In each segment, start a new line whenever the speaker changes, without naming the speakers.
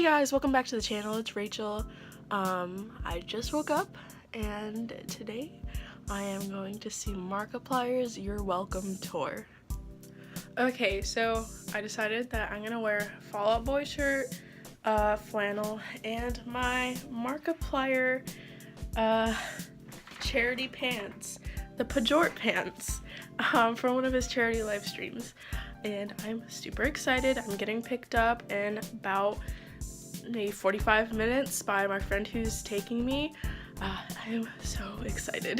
Hey guys, welcome back to the channel. It's Rachel. I just woke up and today I am going to see Markiplier's You're Welcome tour. Okay, so I decided that I'm gonna wear a Fall Out Boy shirt, flannel, and my Markiplier charity pants, the Pajort pants, from one of his charity live streams. And I'm super excited. I'm getting picked up in about maybe 45 minutes by my friend who's taking me. I am so excited.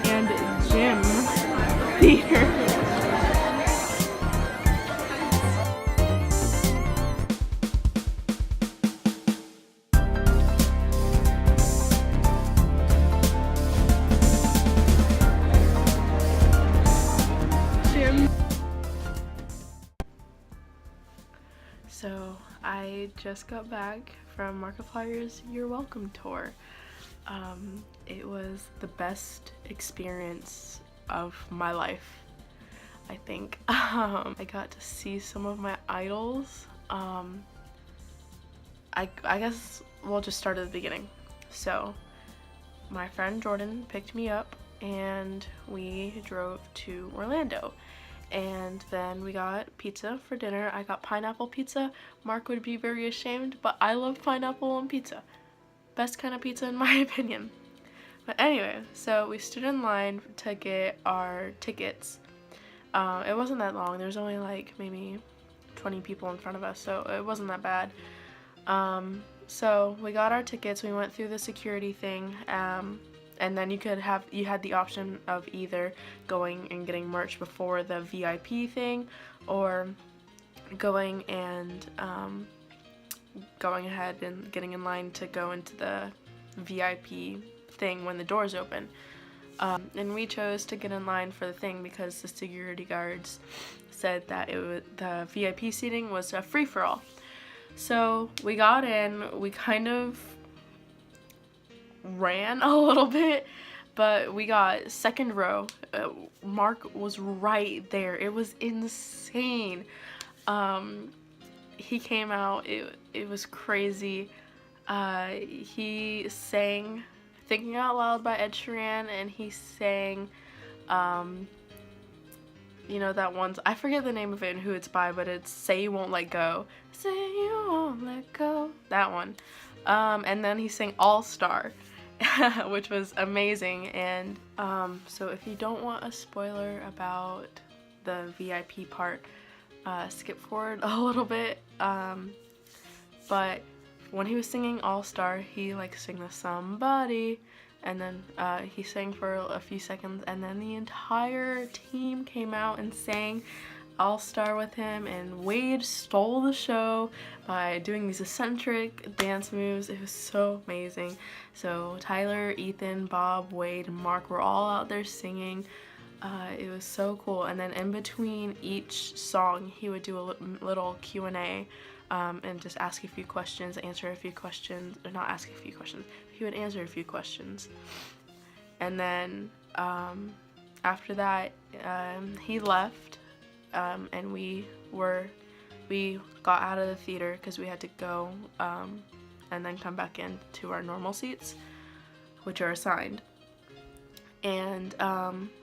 And gym theater. So I just got back from Markiplier's You're Welcome tour. It was the best experience of my life, I think. I got to see some of my idols. I guess we'll just start at the beginning. So my friend Jordan picked me up and we drove to Orlando. And then we got pizza for dinner. I got pineapple pizza. Mark would be very ashamed, but I love pineapple on pizza. Best kind of pizza in my opinion. But anyway, so we stood in line to get our tickets. It wasn't that long. There was only like maybe 20 people in front of us, so it wasn't that bad. So we got our tickets. We went through the security thing. And then you had the option of either going and getting merch before the VIP thing, or going and going ahead and getting in line to go into the VIP thing when the doors open. And we chose to get in line for the thing because the security guards said that the VIP seating was a free-for-all. So we got in, we kind of ran a little bit, but we got second row. Mark was right there. It was insane. He came out, it was crazy. He sang Thinking Out Loud by Ed Sheeran, and he sang you know that one, I forget the name of it and who it's by, but it's Say You Won't Let Go. Say you won't let go. That one. And then he sang All Star, which was amazing. And so if you don't want a spoiler about the VIP part, skip forward a little bit. But when he was singing All Star, he like sang the Somebody, and then he sang for a few seconds, and then the entire team came out and sang All Star with him, and Wade stole the show by doing these eccentric dance moves. It was so amazing. So Tyler, Ethan, Bob, Wade, and Mark were all out there singing. It was so cool. And then in between each song, he would do a little Q&A and just ask a few questions, answer a few questions, or not ask a few questions, he would answer a few questions. And then after that, he left. And we got out of the theater because we had to go and then come back in to our normal seats, which are assigned. And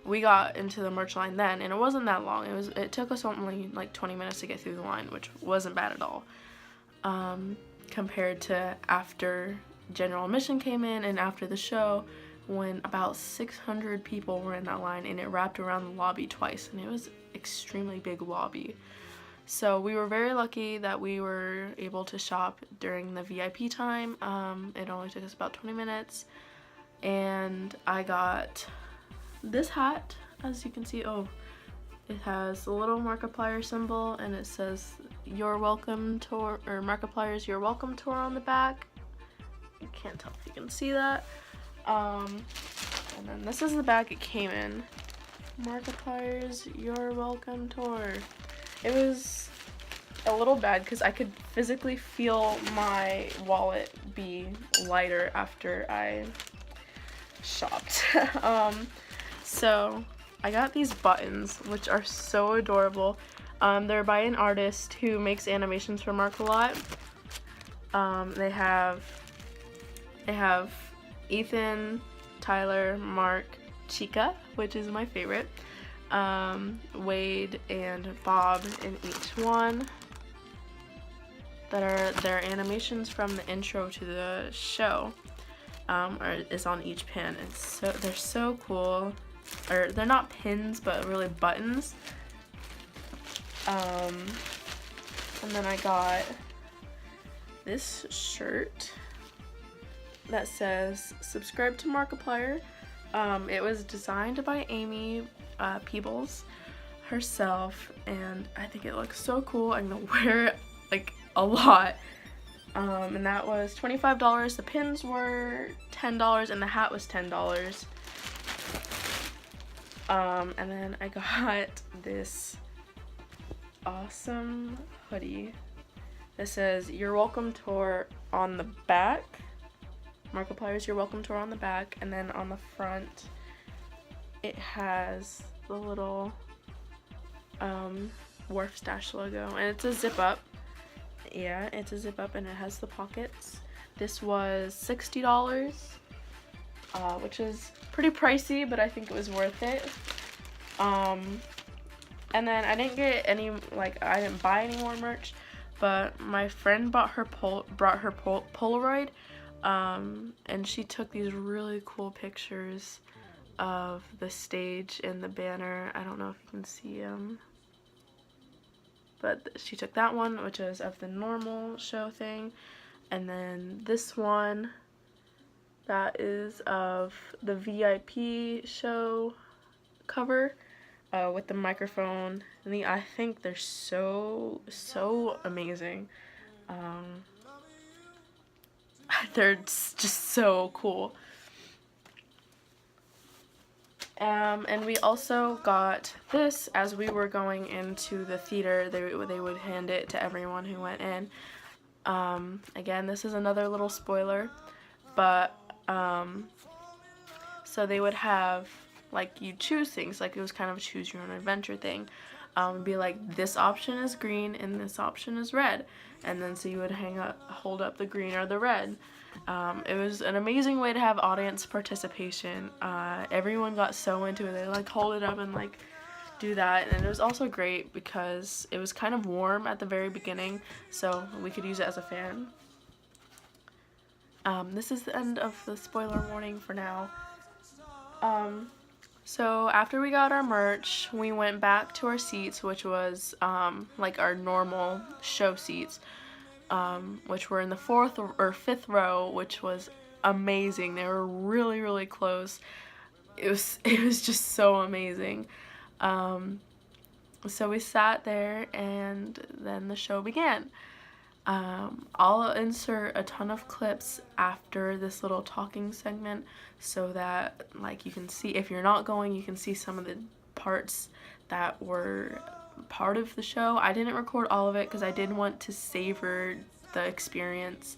we got into the merch line then, and it wasn't that long. It took us only like 20 minutes to get through the line, which wasn't bad at all, compared to after general admission came in and after the show, when about 600 people were in that line, and it wrapped around the lobby twice, and it was extremely big lobby. So we were very lucky that we were able to shop during the VIP time. It only took us about 20 minutes. And I got this hat, as you can see. Oh, it has a little Markiplier symbol, and it says "Your Welcome Tour," or Markiplier's "Your Welcome Tour" on the back. You can't tell if you can see that. And then this is the bag it came in. Markiplier's "Your Welcome Tour." It was a little bad because I could physically feel my wallet be lighter after I shopped. So I got these buttons, which are so adorable. They're by an artist who makes animations for Mark a lot. They have Ethan, Tyler, Mark, Chica, which is my favorite, Wade, and Bob in each one. That are their animations from the intro to the show. Is on each pin. They're so cool. Or they're not pins, but really buttons. And then I got this shirt that says "Subscribe to Markiplier." It was designed by Amy Peebles herself, and I think it looks so cool. I'm gonna wear it like a lot. And that was $25. The pins were $10, and the hat was $10. And then I got this awesome hoodie that says "Your Welcome Tour" on the back. Markiplier's "Your Welcome Tour" on the back, and then on the front it has the little Wharf Stash logo, and it's a zip up. Yeah, it's a zip up, and it has the pockets. This was $60, which is pretty pricey, but I think it was worth it. And then I didn't get any, I didn't buy any more merch, but my friend brought her Polaroid, and she took these really cool pictures of the stage and the banner. I don't know if you can see them. But she took that one, which is of the normal show thing. And then this one, that is of the VIP show cover with the microphone. And I think they're so amazing. They're just so cool. And we also got this as we were going into the theater. They would hand it to everyone who went in. Again, this is another little spoiler, but so they would have, you choose things, it was kind of a choose your own adventure thing. It'd be like, this option is green and this option is red, and then so you would hold up the green or the red. It was an amazing way to have audience participation. Everyone got so into it. They hold it up and do that, and it was also great because it was kind of warm at the very beginning, so we could use it as a fan. This is the end of the spoiler warning for now. So after we got our merch, we went back to our seats, which was our normal show seats, which were in the 4th or 5th row, which was amazing. They were really close. It was just so amazing. So we sat there, and then the show began. I'll insert a ton of clips after this little talking segment so that you can see, if you're not going, you can see some of the parts that were part of the show. I didn't record all of it because I did want to savor the experience,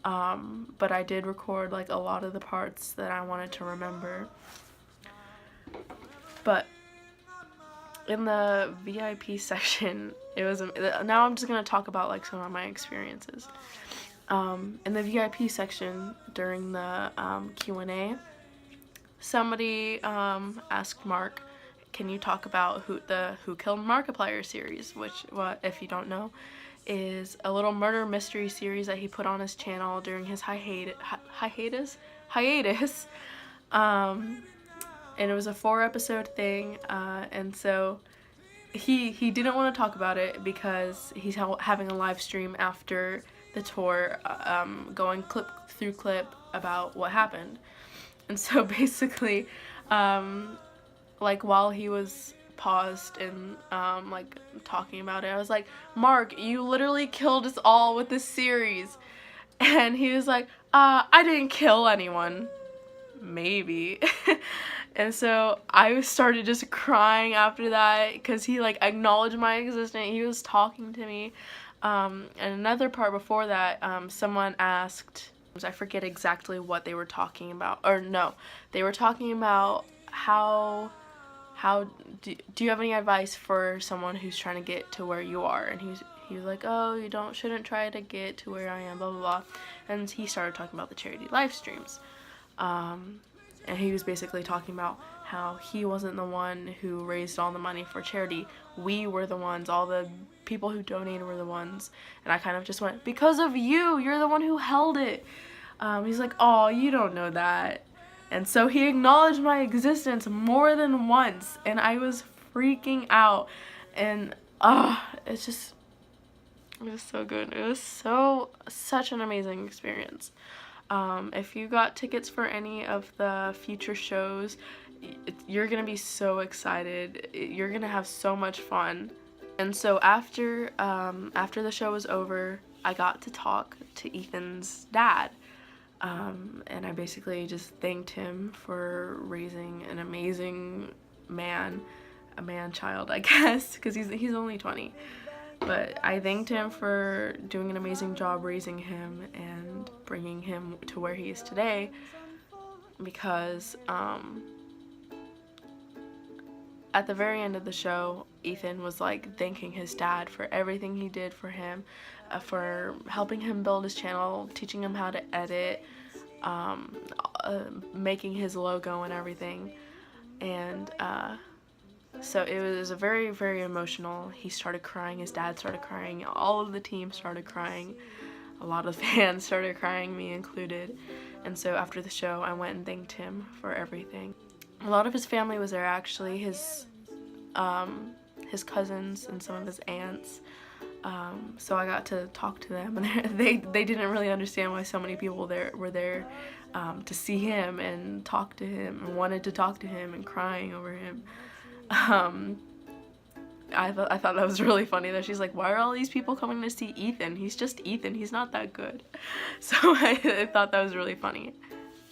but I did record a lot of the parts that I wanted to remember. But in the VIP section, it was, now I'm just going to talk about some of my experiences. In the VIP section during the Q&A, somebody asked Mark, can you talk about Who Killed Markiplier series, which, if you don't know, is a little murder mystery series that he put on his channel during his hiatus. And it was a 4-episode thing, and so he didn't want to talk about it because he's having a live stream after the tour, going clip through clip about what happened. And so basically, like, while he was paused and like talking about it, I was like, Mark, you literally killed us all with this series. And he was like, I didn't kill anyone. Maybe. And so I started just crying after that because he like acknowledged my existence. He was talking to me. And another part before that, someone asked, I forget exactly what they were talking about, or no, they were talking about how do you have any advice for someone who's trying to get to where you are? And he was like, oh, you shouldn't try to get to where I am, blah blah blah. And he started talking about the charity live streams, and he was basically talking about how he wasn't the one who raised all the money for charity. We were the ones, all the people who donated were the ones. And I kind of just went, because of you, you're the one who held it. He's like, oh, you don't know that. And so he acknowledged my existence more than once, and I was freaking out. And it was so good. It was such an amazing experience. If you got tickets for any of the future shows, you're gonna be so excited. You're gonna have so much fun. And so after the show was over, I got to talk to Ethan's dad. And I basically just thanked him for raising an amazing man-child, I guess, because he's only 20. But I thanked him for doing an amazing job raising him and bringing him to where he is today, because at the very end of the show, Ethan was like thanking his dad for everything he did for him, for helping him build his channel, teaching him how to edit, making his logo and everything. And so it was a very, very emotional. He started crying, his dad started crying, all of the team started crying, a lot of fans started crying, me included. And so after the show, I went and thanked him for everything. A lot of his family was there, actually, his cousins and some of his aunts. So I got to talk to them, and they didn't really understand why so many people were there to see him and talk to him and wanted to talk to him and crying over him. I thought that was really funny that she's like, why are all these people coming to see Ethan? He's just Ethan. He's not that good. So I thought that was really funny.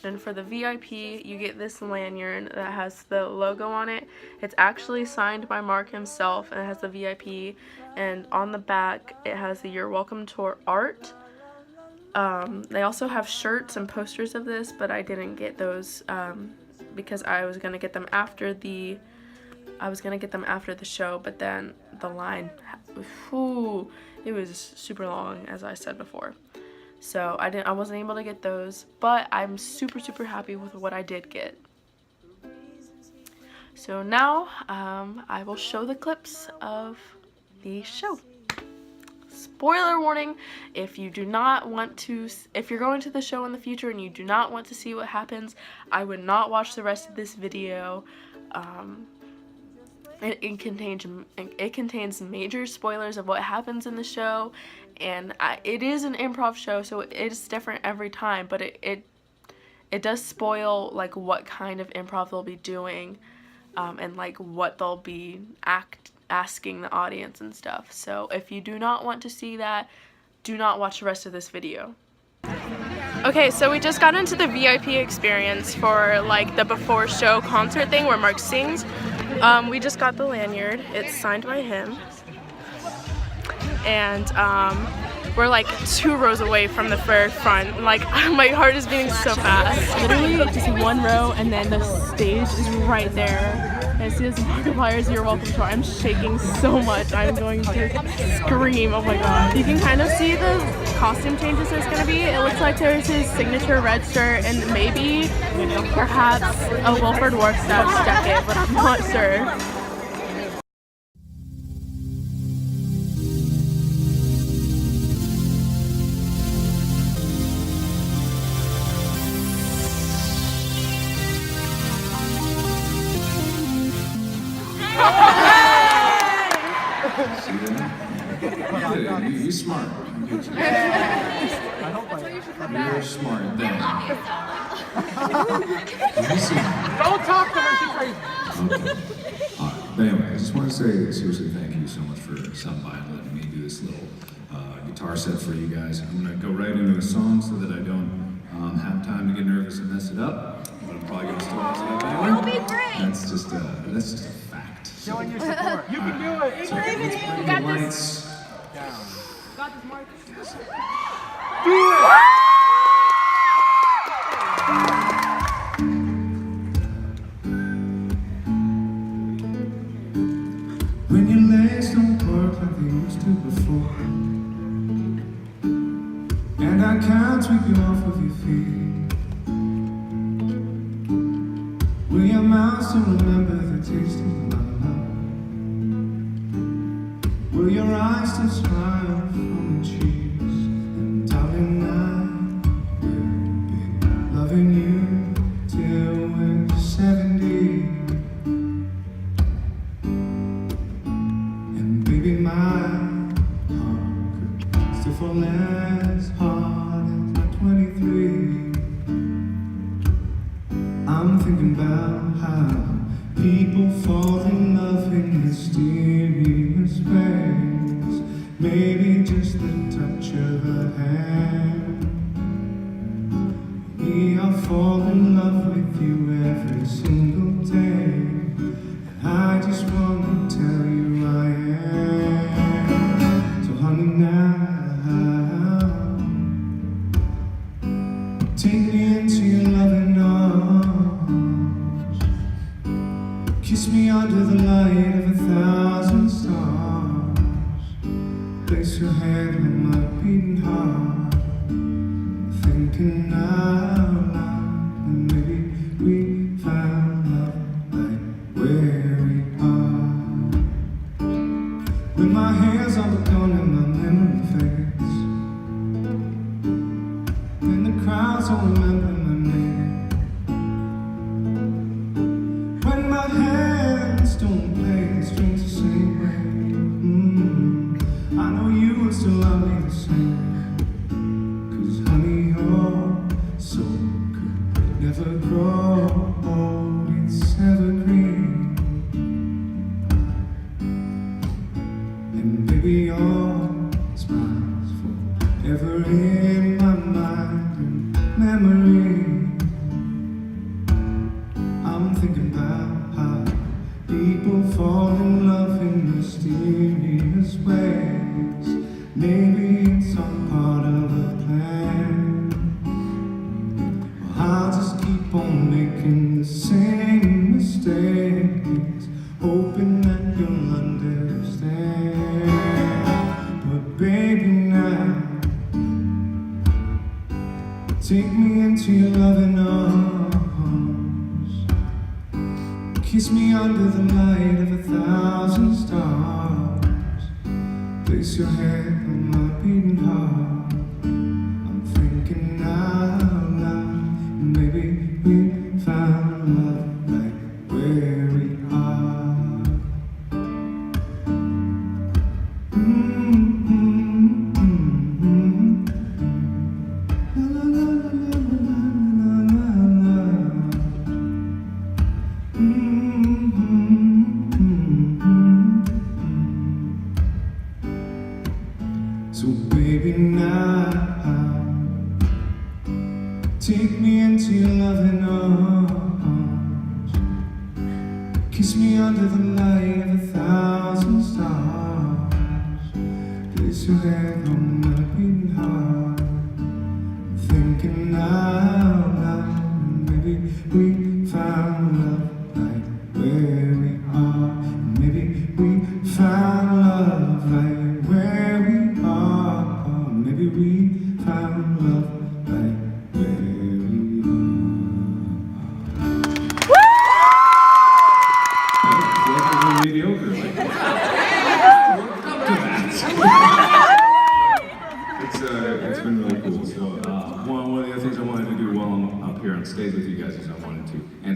And for the VIP, you get this lanyard that has the logo on it. It's actually signed by Mark himself, and it has the VIP. And on the back, it has the You're Welcome Tour art. They also have shirts and posters of this, but I didn't get those because I was gonna get them after the show. But then the line, it was super long, as I said before. So I wasn't able to get those, but I'm super, super happy with what I did get. So now I will show the clips of the show. Spoiler warning, if you're going to the show in the future and you do not want to see what happens, I would not watch the rest of this video. It contains major spoilers of what happens in the show, and it is an improv show, so it is different every time, but it does spoil like what kind of improv they'll be doing, and like what they'll be asking the audience and stuff. So if you do not want to see that, do not watch the rest of this video. Okay, so we just got into the VIP experience for like the before show concert thing where Mark sings. We just got the lanyard. It's signed by him. And we're like 2 rows away from the very front. Like, my heart is beating so fast. Literally just 1 row, and then the stage is right there. Guys, this is Markiplier's You're Welcome Tour. I'm shaking so much. I'm going to scream. Oh my god. You can kind of see the costume changes there's going to be. It looks like there's his signature red shirt and maybe, perhaps, a Wilford Warfstaff's jacket, but I'm not sure.
You're smart. You're smart. Then.
Don't talk to her, she's crazy.
Okay. But anyway, I just want to say seriously thank you so much for stopping by and letting me do this little guitar set for you guys. I'm going to go right into a song so that I don't have time to get nervous and mess it up. But I'm probably going to still mess it up anyway.
It'll be great.
That's just a fact.
Showing your support. You can do it.
So let's bring the lights.
Got this, Mark.
When your legs don't work like they used to before, and I can't sweep you off of your feet, will your mouth still remember the taste of my love? Will your eyes still smile from the cheeks? And darling, I will be loving you till we're 70. And baby, my heart could still fall as hard as 23. I'm thinking about how people fall in love in mysterious ways. Maybe just the touch of a hand. Me, I fall in love with you every single day. And I just wanna tell you I am. So honey, now take me into your loving arms. Kiss me under the light of 1,000 stars. Place your hand on my beating heart. Thinking out loud, and maybe we found love right where we are. When my hands are gone and my memory fades, when the crowds don't remember my name, when my hands don't play the strings the same way, I know you will still love me the same. 'Cause honey, your soul could never grow old, it's evergreen. And baby, your smile's forever in my mind and memory. I'm thinking about how people fall in love in mysterious ways. Maybe it's all part of a plan. Well, I'll just keep on making the same mistakes, hoping that you'll understand. But baby, now take me into your loving arms. Kiss me under the light of 1,000 stars. Place your head on my beating heart. I'm thinking out loud, and maybe we found love right where we are. La, la, la, la, la, la, la, la. So baby, now take me into your loving arms. Kiss me under the light of 1,000 stars. Place your head on my beating heart. I'm thinking out loud, and maybe we found love right where we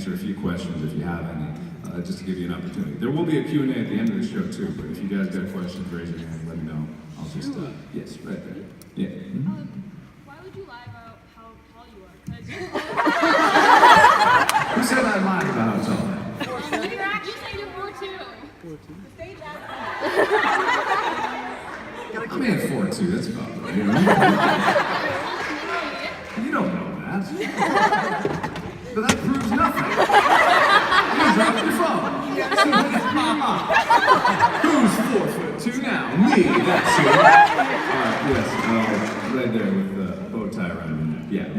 answer a few questions if you have any, just to give you an opportunity. There will be a Q&A at the end of the show too, but if you guys got questions, raise your hand, let me know. I'll just, yes, right there. Yeah.
Why would you lie about how tall you are? 'Cause
Who said I lied about how tall I am?
you're actually saying you're 4'2".
I'm in 4'2", that's about right, you know? You don't know that. But that proves nothing. You dropped your phone. Who's 4'2" now? Me, that's you. Yes, right there with the bow tie around your neck. Yeah.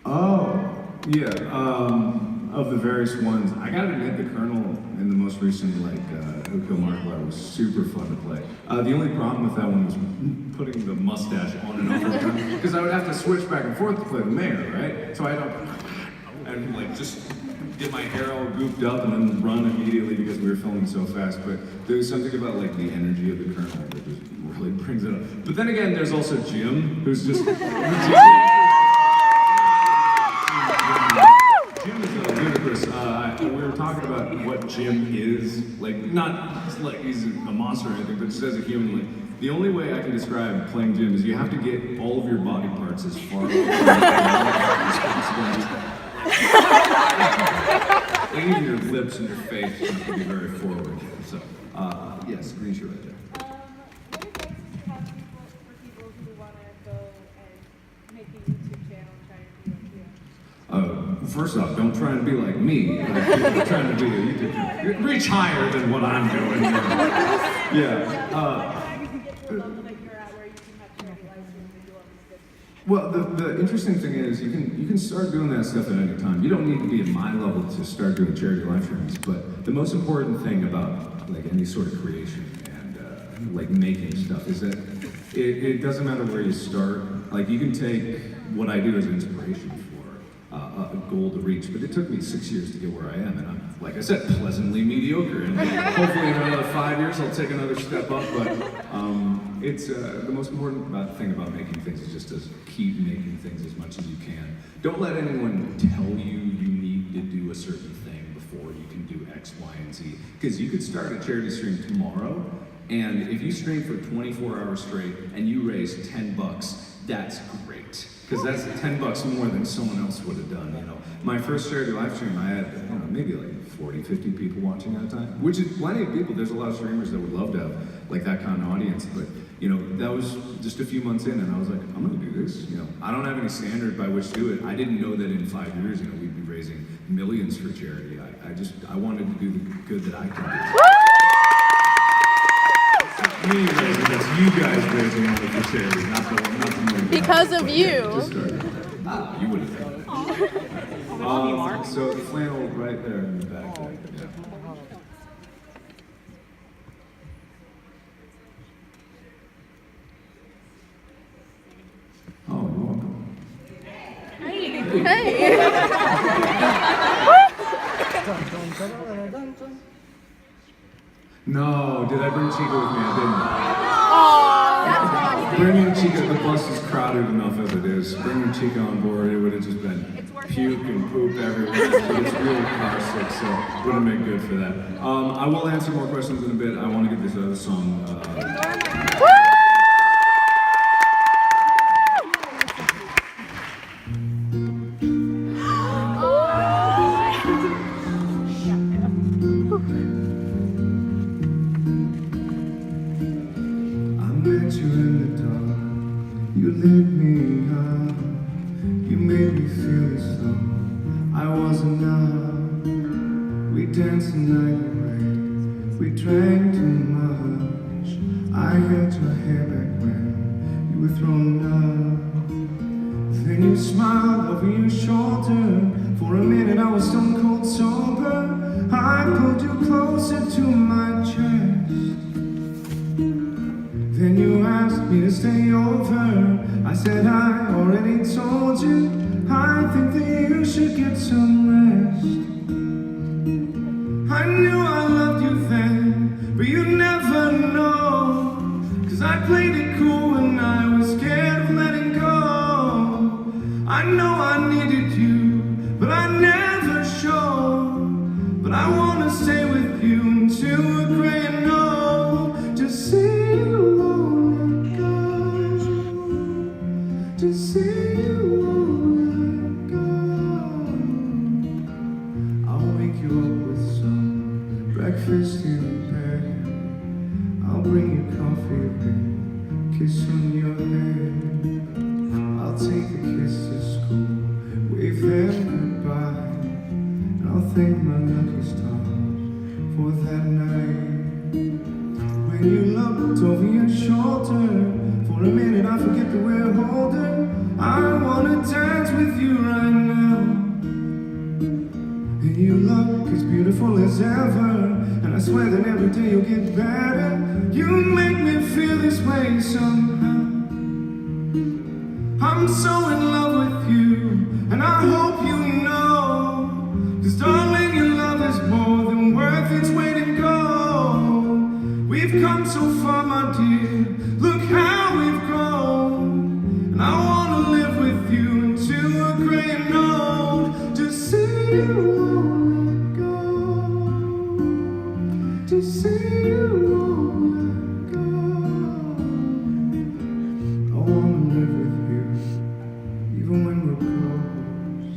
Oh, yeah. Of the various ones, I gotta admit the Colonel in the most recent, Who Killed Markiplier was super fun to play. The only problem with that one was putting the mustache on and off the time, because I would have to switch back and forth to play the mayor, right? So I'd just get my hair all gooped up and then run immediately because we were filming so fast. But there was something about the energy of the Colonel that just really brings it up. But then again, there's also Jim, who's just Jim is ludicrous. We were talking about what Jim is, not he's a monster or anything, but just as a human, the only way I can describe playing Jim is you have to get all of your body parts as far away from as possible. Even your lips and your face have to be very forward. So, yes, green shirt right there.
What advice do you have for people who want to go and make a YouTube channel and try to be like you?
First off, don't try and be like me. You're trying to be a YouTuber. Reach higher than what I'm doing. Yeah. Well, the interesting thing is you can start doing that stuff at any time. You don't need to be at my level to start doing charity live streams. But the most important thing about any sort of creation and making stuff is that it doesn't matter where you start. You can take what I do as inspiration for a goal to reach, but it took me 6 years to get where I am, and I'm, like I said, pleasantly mediocre. And hopefully in another 5 years I'll take another step up. But it's the most important thing about making things is just to keep making things as much as you can. Don't let anyone tell you need to do a certain thing before you can do X, Y, and Z. Because you could start a charity stream tomorrow, and if you stream for 24 hours straight and you raise $10, that's great. Because that's $10 more than someone else would have done, My first charity live stream, I had, maybe 40, 50 people watching at a time, which is plenty of people. There's a lot of streamers that would love to have that kind of audience, but that was just a few months in, and I was like, I'm gonna do this. I don't have any standard by which to do it. I didn't know that in 5 years, we'd be raising millions for charity. I wanted to do the good that I can do. Me raising, that's you guys raising money for charity, not the money.
Because of you.
You would have done it. So the flannel right there in the back there. Yeah. Oh, you're welcome.
Hey.
No, did I bring Chica with me? I didn't. Bringing Chica, the bus is crowded enough as it is. Bringing Chica on board, it would have just been puke and poop everywhere. It's real car sick, so wouldn't make good for that. I will answer more questions in a bit. I want to get this other song. Met you in the dark, you lit me up, you made me feel as though I was enough. We danced the night away, we drank too much. I held your hair back when you were thrown up. Then you smiled over your shoulder. For a minute I was stone cold sober. I pulled you closer to my chest. Then you asked me to stay over. I said I already told you. I think that you should get some rest. I knew I loved you then, but you never know. 'Cause I played it cool and I was scared of letting go. I know I bring you coffee, kiss on your head. I'll take the kiss to school, wave them goodbye. And I'll thank my lucky stars for that night. When you looked over your shoulder, for a minute I forget that we're older. I wanna dance with you right now. And you look as beautiful as ever, and I swear that every day you'll get better. You make me feel this way somehow. I'm so in love with you, and I hope you know, 'cause darling, your love is more than worth its weight in gold. We've come so far, my dear, look how we've grown. And I wanna live with you into a gray and old, to see you won't let go, to see you won't let go. I wanna live with you, even when we're close,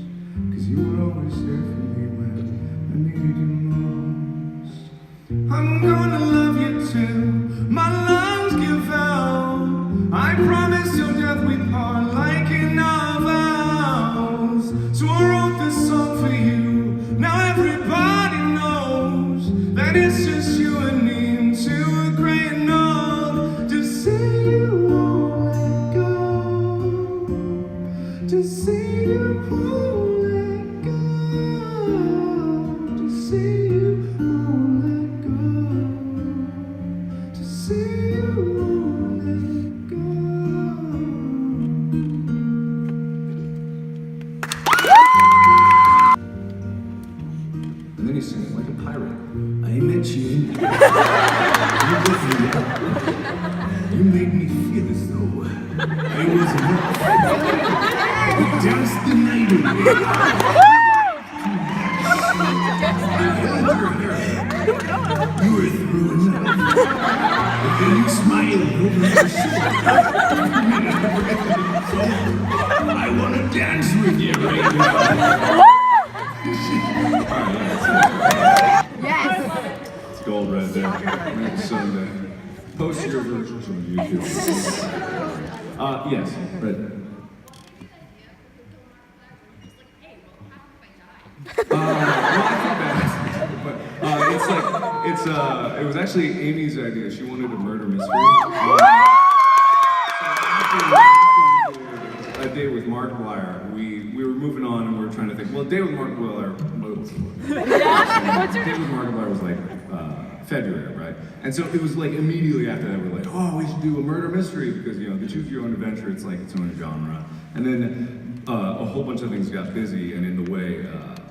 'cause you were always there for me when I needed you most. I'm gonna love you till my lungs give out. I promise till death we part, like in our vows. So I wrote this song for you. Now everybody knows that it's just you and me into a gray and old, to see you won't let go, to see you won't let go, to see you won't let go, to see you won't let go. And then he's singing like a pirate. I met you. You woke me up. You made me feel as though I was enough. We danced the night away. You were through enough. But then you smiled over my shoulder. I want to dance with you right now. It's gold right there. Next Sunday. Post your versions on YouTube. Yes, but. It was actually Amy's idea. She wanted a murder mystery. A day with Markiplier. We were moving on and we were trying to think. Well, a day with Markiplier. Day with Markiplier was like February, right? And so it was like immediately after that we're like, oh, we should do a murder mystery because you know the choose your own adventure. It's like its own genre. And then a whole bunch of things got busy and in the way.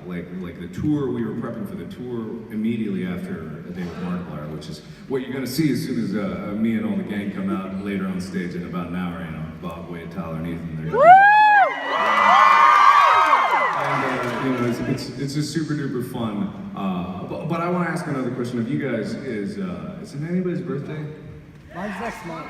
Like the tour, we were prepping for the tour immediately after A Day with Markiplier, which is what you're gonna see as soon as me and all the gang come out later on stage in about an hour. You know, Bob, Wade, Tyler, and Ethan. They're gonna and you know, it's just super duper fun. But I want to ask another question of you guys: is it anybody's birthday?
Mine's next month.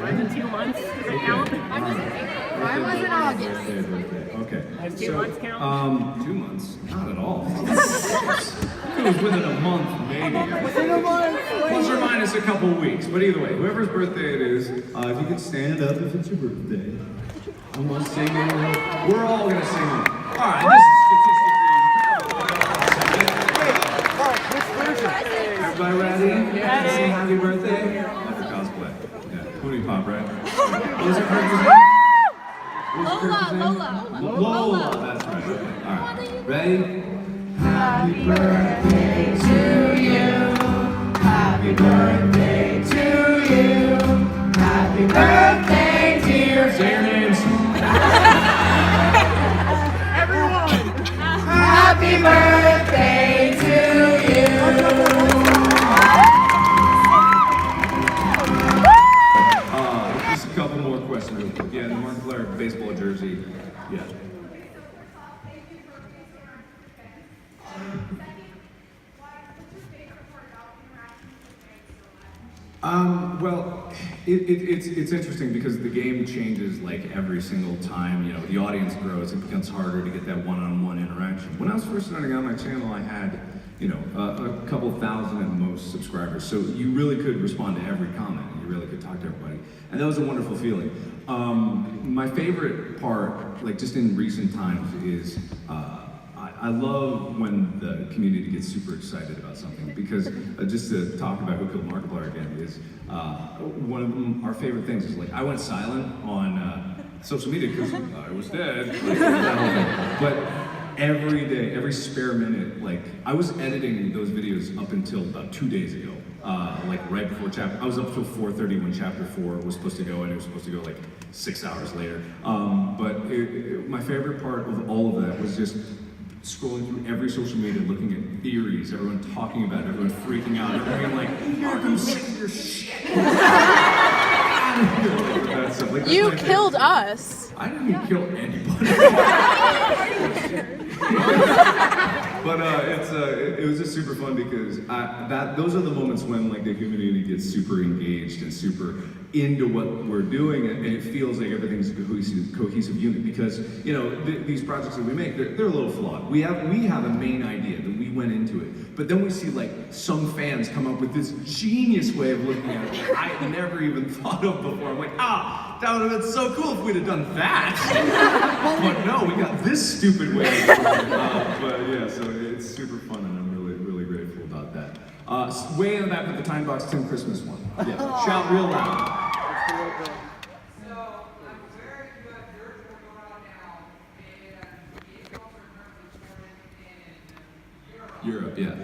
Mine's in 2 months. Does it count?
Mine was in August.
Birthday. Okay.
Does 2 months count?
2 months? Not at all. It was within a month, maybe.
Within a month.
Plus or minus a couple weeks. But either way, whoever's birthday it is, if you could stand up if it's your birthday. I'm gonna sing along. We're all gonna sing along. All right. This is everybody ready? Yeah. Sing happy birthday? Like a cosplay. Yeah. Pony Pop, right? What was her character's name? Lola. That's right. Okay. All right. Ready? Happy birthday to you. Happy birthday to you. Happy birthday, dear. Say your names.
Everyone.
Happy birthday to you.
Just a couple more questions. Yeah, the Markiplier baseball jersey. Yeah. Well, it's interesting because the game changes like every single time, you know, the audience grows, it becomes harder to get that one-on-one interaction. When I was first starting out my channel, I had, you know, a couple thousand at most subscribers. So you really could respond to every comment, and you really could talk to everybody. And that was a wonderful feeling. My favorite part, like just in recent times, is I love when the community gets super excited about something, because just to talk about Who Killed Markiplier again, is one of our favorite things is like, I went silent on social media because I was dead, like, that whole thing. But every day, every spare minute, like, I was editing those videos up until about 2 days ago. Like right before I was up till 4:30 when chapter 4 was supposed to go, and it was supposed to go like 6 hours later. But my favorite part of all of that was just scrolling through every social media, looking at theories, everyone talking about it, everyone freaking out, everyone like, Markham, save your shit! Like,
You killed us.
I didn't kill anybody. But it was just super fun because those are the moments when like the community gets super engaged and super into what we're doing, and it feels like everything's a cohesive unit. Because you know these projects that we make, they're a little flawed. We have a main idea that we went into it, but then we see like some fans come up with this genius way of looking at it that I had never even thought of before. I'm like, that would have been so cool if we'd have done that. But no, we got this stupid way of doing it. But yeah, so it's super fun, and I'm really, really grateful about that. Way in the back with the Time Box Tim Christmas one. Yeah, shout real loud. Europe, yeah.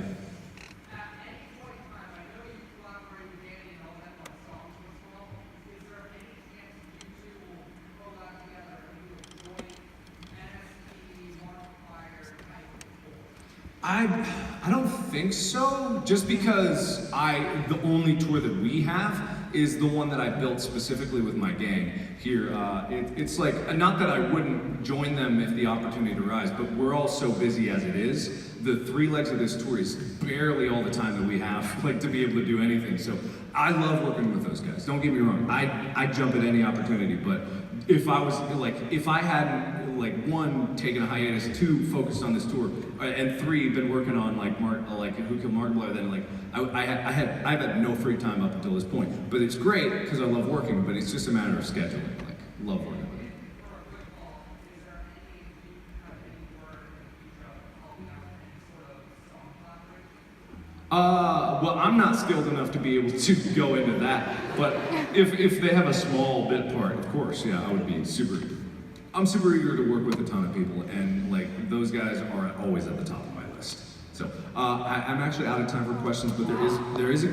I don't think so, just because the only tour that we have is the one that I built specifically with my gang here. It's like, not that I wouldn't join them if the opportunity arises, but we're all so busy as it is. The 3 legs of this tour is barely all the time that we have, like, to be able to do anything. So I love working with those guys, don't get me wrong. I jump at any opportunity, but if I hadn't, like, 1, taken a hiatus, 2, focused on this tour, and 3, been working on like Who Killed Markiplier, then like I've had no free time up until this point. But it's great because I love working, but it's just a matter of scheduling. Like, love working with it. Well, I'm not skilled enough to be able to go into that, but if they have a small bit part, of course, yeah, I would be I'm super eager to work with a ton of people, and like those guys are always at the top of my list. So I'm actually out of time for questions, but there's a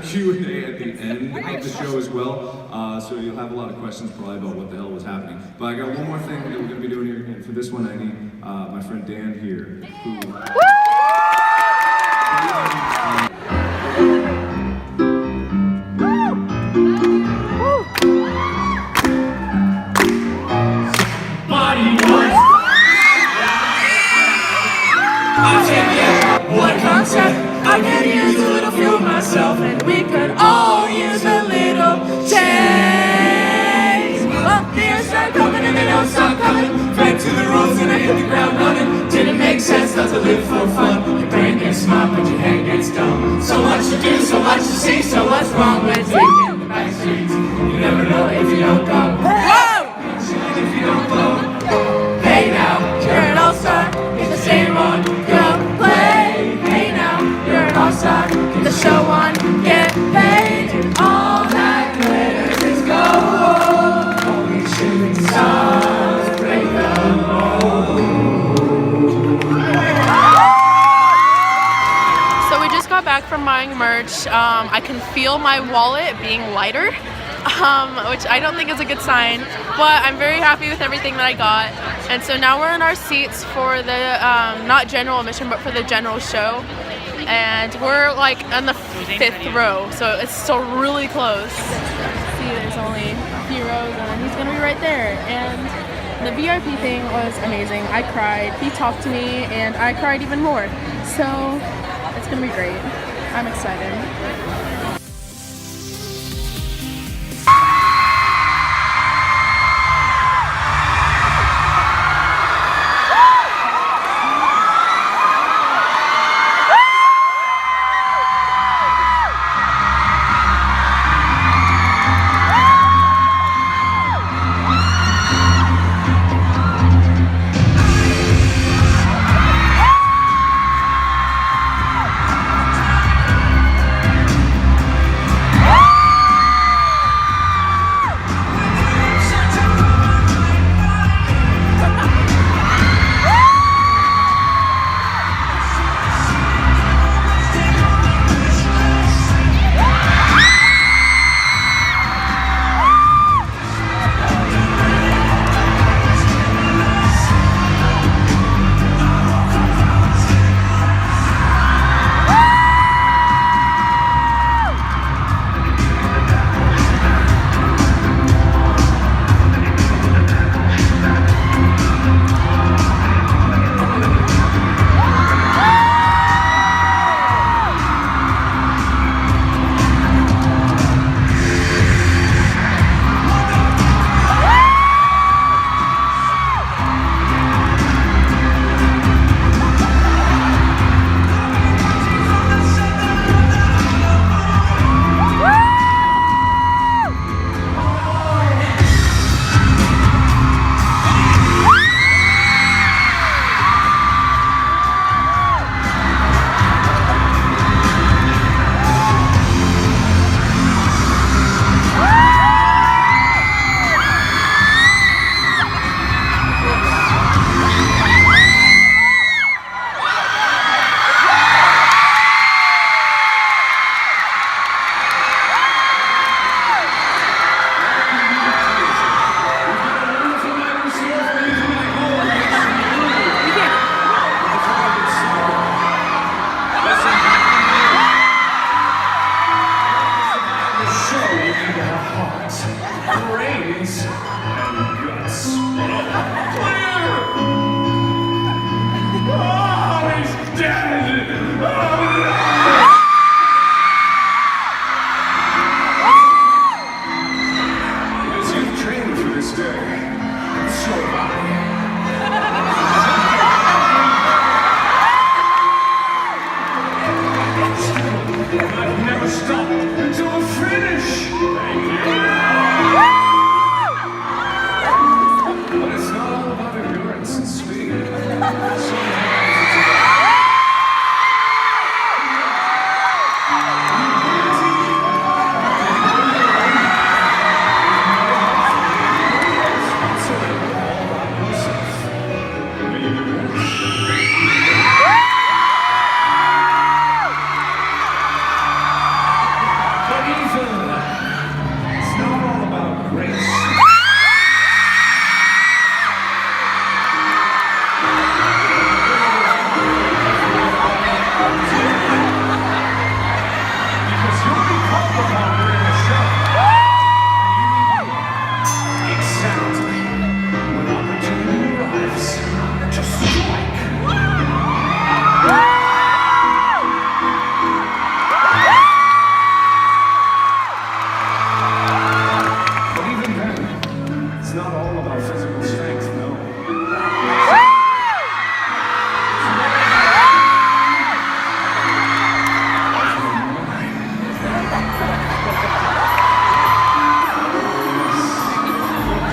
Q&A at the end of the show as well. So you'll have a lot of questions probably about what the hell was happening. But I got one more thing that we're going to be doing here, and for this one I need my friend Dan here, who.
I could use a little fuel myself, and we could all use a little change. Well, the years start coming and they don't stop coming. Back to the rules and I hit the ground running. Didn't make sense not to live for fun. Your brain gets smart but your head gets dumb. So much to do, so much to see, so what's wrong with taking the back streets? You never know if you don't go. Whoa! If you don't blow. Hey now, you're an all-star. It's the same on, go play. Hey now, you're an all-star. Get the show on, get paid. And all that glitters is gold. Only shooting stars break the mold.
So we just got back from buying merch. I can feel my wallet being lighter, which I don't think is a good sign, but I'm very happy with everything that I got. And so now we're in our seats for the, not general admission, but for the general show. And we're like in the 5th row, so it's still really close. See, there's only a few rows and he's gonna be right there. And the VIP thing was amazing. I cried, he talked to me, and I cried even more. So it's gonna be great. I'm excited.
I've never stopped until the finish. But it's not all about endurance and speed. It's not all about grace. Because you'll be called upon during the show. Exactly. When opportunity arrives, to strike. But even then, it's not all about physical strength, no.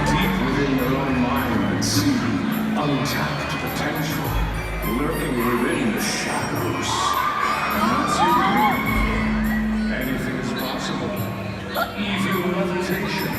Deep within your own mind and see untapped potential lurking within the shadows. And once you do, anything is possible. Even levitation.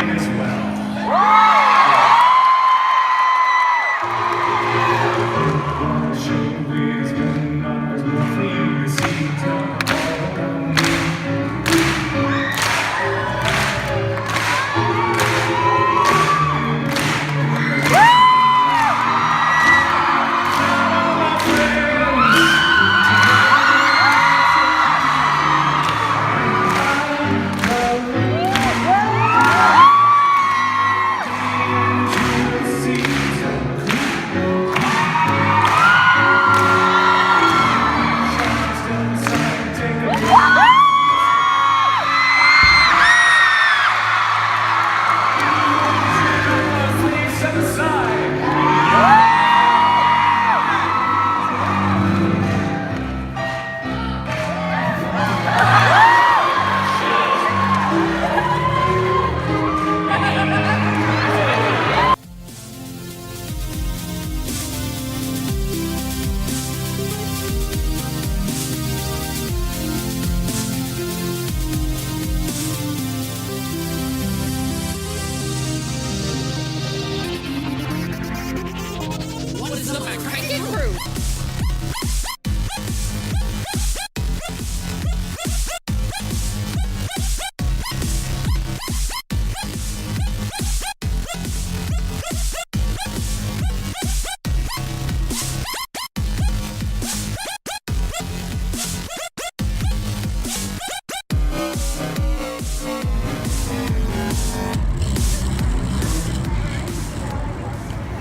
As well. It's been always more for you to see. Set aside.
What is up, Cranking Crew?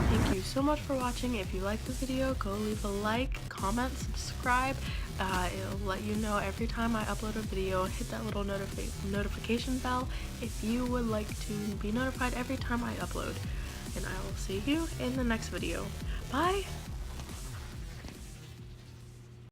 Thank you so much for watching. If you liked the video, go leave a like, comment, subscribe. It'll let you know every time I upload a video. Hit that little notification bell if you would like to be notified every time I upload. And I will see you in the next video. Bye!